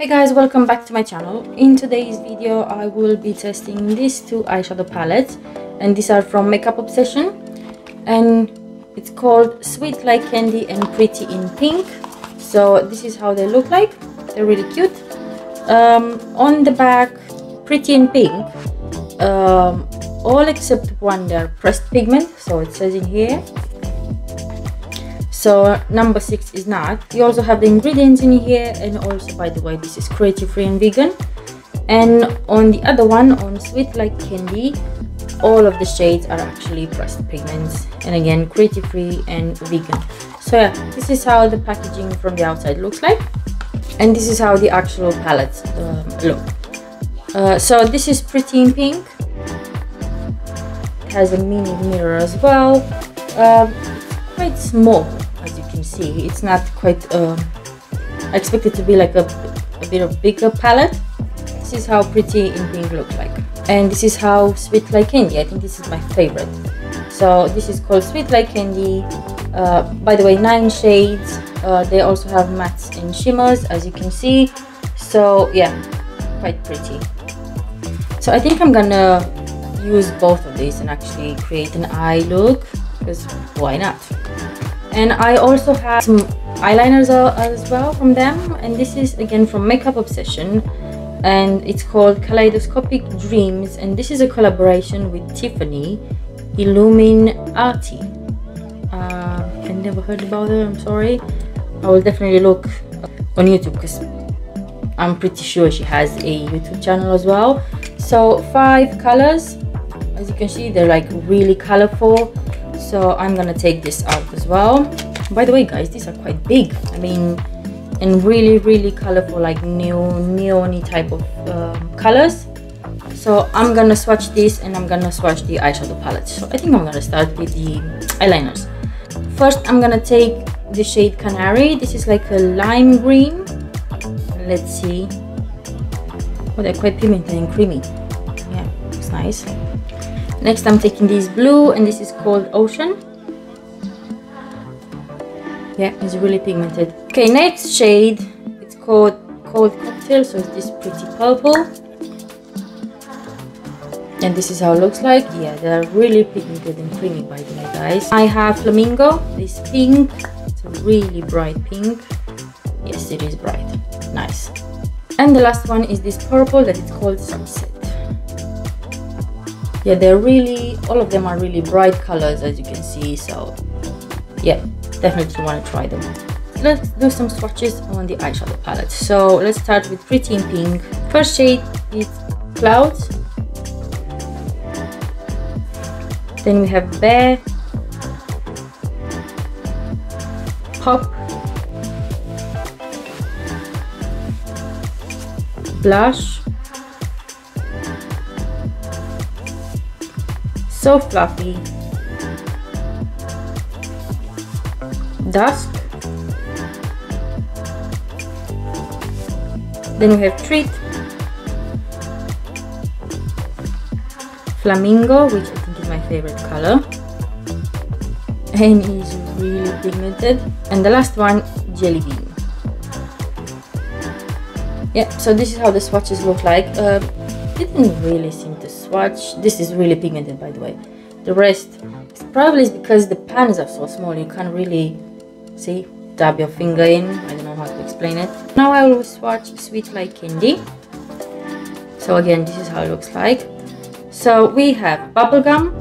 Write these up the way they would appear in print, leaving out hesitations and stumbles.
guys, welcome back to my channel. In today's video I will be testing these two eyeshadow palettes, and these are from Makeup Obsession, and it's called Sweet Like Candy and Pretty in Pink. So this is how they look like. They're really cute. On the back, Pretty in Pink, all except one, they're pressed pigment, so it says in here. So number 6 is not. You also have the ingredients in here, and also, by the way, this is cruelty free and vegan. And on the other one, on Sweet Like Candy, all of the shades are actually pressed pigments, and again cruelty free and vegan. So yeah, this is how the packaging from the outside looks like, and this is how the actual palettes look. So this is Pretty in Pink. It has a mini mirror as well. It's quite small, as you can see. It's not quite I expect it to be like a bit of bigger palette. This is how Pretty in Pink looks like, and this is how Sweet Like Candy. I think this is my favorite. So this is called Sweet Like Candy. By the way, 9 shades. They also have mattes and shimmers, as you can see. So yeah, quite pretty. So I think I'm gonna use both of these and actually create an eye look, because why not? And I also have some eyeliners as well from them, and this is again from Makeup Obsession, and it's called Kaleidoscopic Dreams, and this is a collaboration with Tiffany Illuminati. I never heard about her, I'm sorry. I will definitely look on YouTube, because I'm pretty sure she has a YouTube channel as well. So 5 colors, as you can see, they're like really colorful. So I'm gonna take this out as well. By the way, guys, these are quite big. I mean, and really colorful, like neon-y type of colors. So I'm gonna swatch this, and I'm gonna swatch the eyeshadow palettes. So I think I'm gonna start with the eyeliners. First, I'm gonna take the shade Canary. This is like a lime green. Let's see. Oh, they're quite pigmented and creamy. Yeah, it's nice. Next, I'm taking this blue, and this is called Ocean. Yeah, it's really pigmented. Okay, next shade, it's called Cold Cocktail, so it's this pretty purple. And this is how it looks like. Yeah, they're really pigmented and creamy, by the way, guys. I have Flamingo, this pink. It's a really bright pink. Yes, it is bright. Nice. And the last one is this purple that is called Sunset. Yeah, they're really, all of them are really bright colors, as you can see. So yeah, definitely want to try them. Let's do some swatches on the eyeshadow palette. So let's start with Pretty in Pink. First shade is Clouds. Then we have Bear, Pop, Blush, So Fluffy, Dusk. Then we have Treat, Flamingo, which I think is my favorite color, and is really pigmented. And the last one, Jelly Bean. Yeah, so this is how the swatches look like. Didn't really seem to swatch. This is really pigmented, by the way. The rest is probably because the pans are so small, you can't really see, dab your finger in. I don't know how to explain it. Now I will swatch Sweet Like Candy. So again, this is how it looks like. So we have Bubblegum,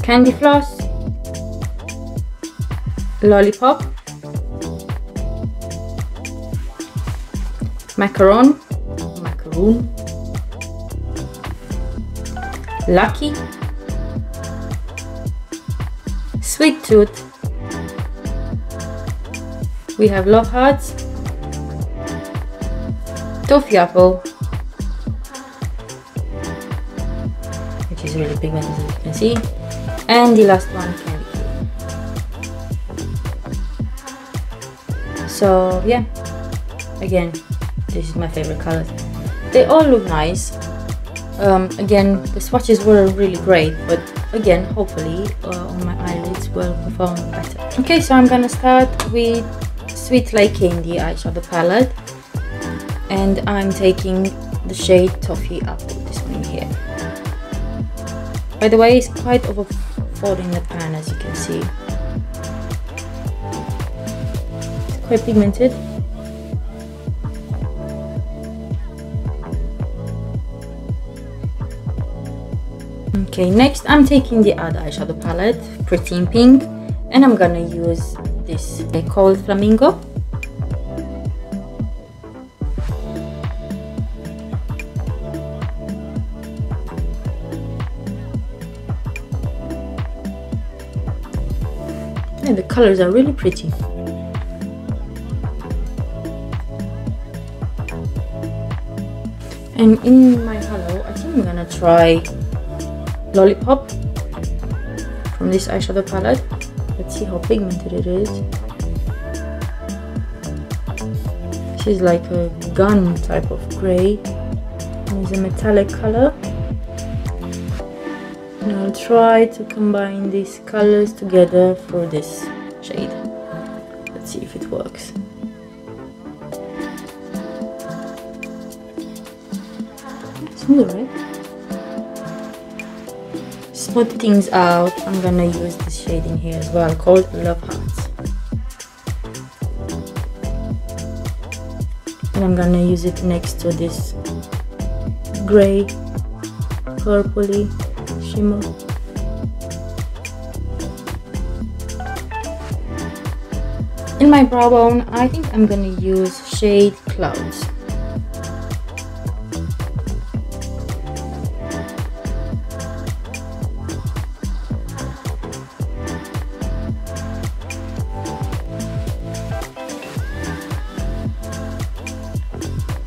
Candy Floss, Lollipop, Macaroon, Lucky, Sweet Tooth, we have Love Hearts, Toffee Apple, which is really pigmented, as you can see, and the last one, Candy Cane. So yeah, again, this is my favorite colors. They all look nice. Again, the swatches were really great, but again, hopefully on my eyelids will perform better. Okay, so I'm gonna start with Sweet Like Candy eyeshadow palette, and I'm taking the shade Toffee Apple, this one here. By the way, it's quite overflowing the pan, as you can see. It's quite pigmented. Okay, next I'm taking the other eyeshadow palette, Pretty in Pink, and I'm gonna use this called Flamingo. And the colors are really pretty. And in my halo, I think I'm gonna try Lollipop from this eyeshadow palette. Let's see how pigmented it is. This is like a gun type of grey. It's a metallic color. And I'll try to combine these colors together for this shade. Let's see if it works. Smooth, right? Smooth things out, I'm gonna use this shade in here as well, called Love Hearts. And I'm gonna use it next to this grey, purpley shimmer. In my brow bone, I think I'm gonna use shade Clouds.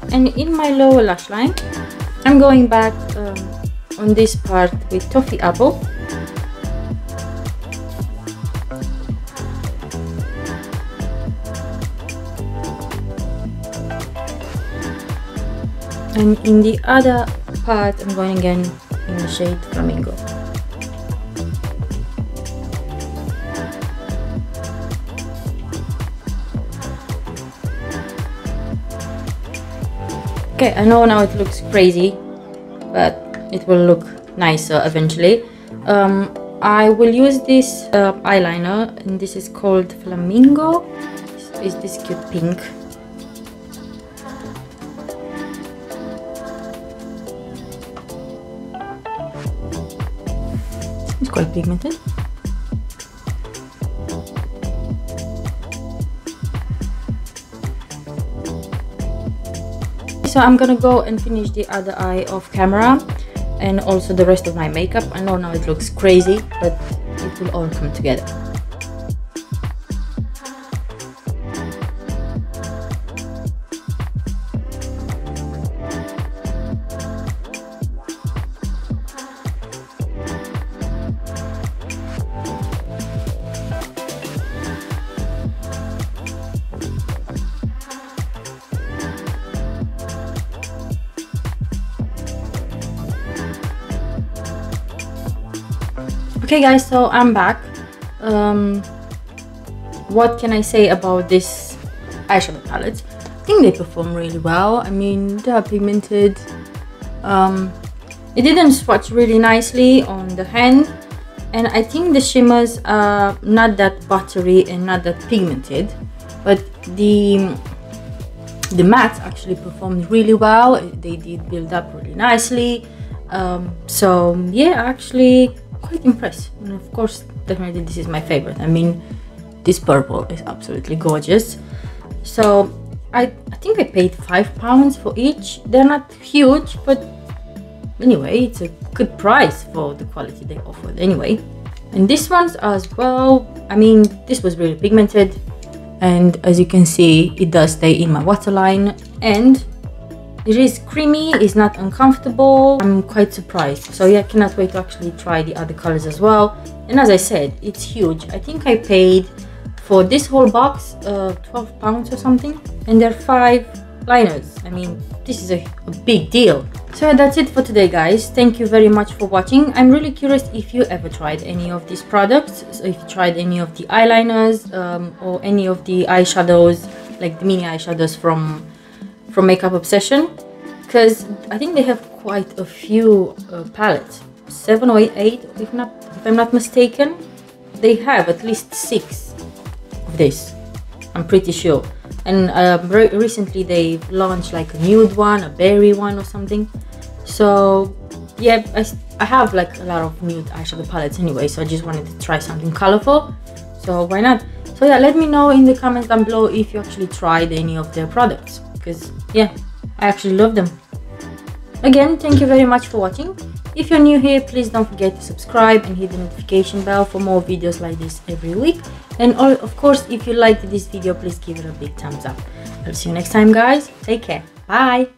And in my lower lash line, I'm going back on this part with Toffee Apple. And in the other part, I'm going again in the shade Flamingo. Okay, I know now it looks crazy, but it will look nicer eventually. I will use this eyeliner, and this is called Flamingo. It's this cute pink. It's quite pigmented. So I'm gonna go and finish the other eye off camera, and also the rest of my makeup. I know now it looks crazy, but it will all come together. Okay guys, so I'm back. What can I say about this eyeshadow palette? I think they perform really well. I mean, they are pigmented. It didn't swatch really nicely on the hand, and I think the shimmers are not that buttery and not that pigmented, but the mattes actually performed really well. They did build up really nicely. So yeah, actually quite impressed. And of course, definitely this is my favorite. I mean, this purple is absolutely gorgeous. So I think I paid £5 for each. They're not huge, but anyway, it's a good price for the quality they offered anyway. And this one's as well, I mean, this was really pigmented, and as you can see, it does stay in my waterline, and it is creamy, it's not uncomfortable. I'm quite surprised. So yeah, I cannot wait to actually try the other colors as well. And as I said, it's huge. I think I paid for this whole box £12 or something, and there are 5 liners. I mean, this is a big deal. So that's it for today, guys. Thank you very much for watching. I'm really curious if you ever tried any of these products. So if you tried any of the eyeliners or any of the eyeshadows, like the mini eyeshadows from Makeup Obsession, because I think they have quite a few palettes, 7 or 8 if I'm not mistaken. They have at least 6 of this, I'm pretty sure. And recently they launched like a nude one, a berry one or something. So yeah, I have like a lot of nude eyeshadow palettes anyway, so I just wanted to try something colorful, so why not? So yeah, let me know in the comments down below if you actually tried any of their products, because yeah, I actually love them. Again, thank you very much for watching. If you're new here, please don't forget to subscribe and hit the notification bell for more videos like this every week. And of course, if you liked this video, please give it a big thumbs up. I'll see you next time, guys. Take care. Bye.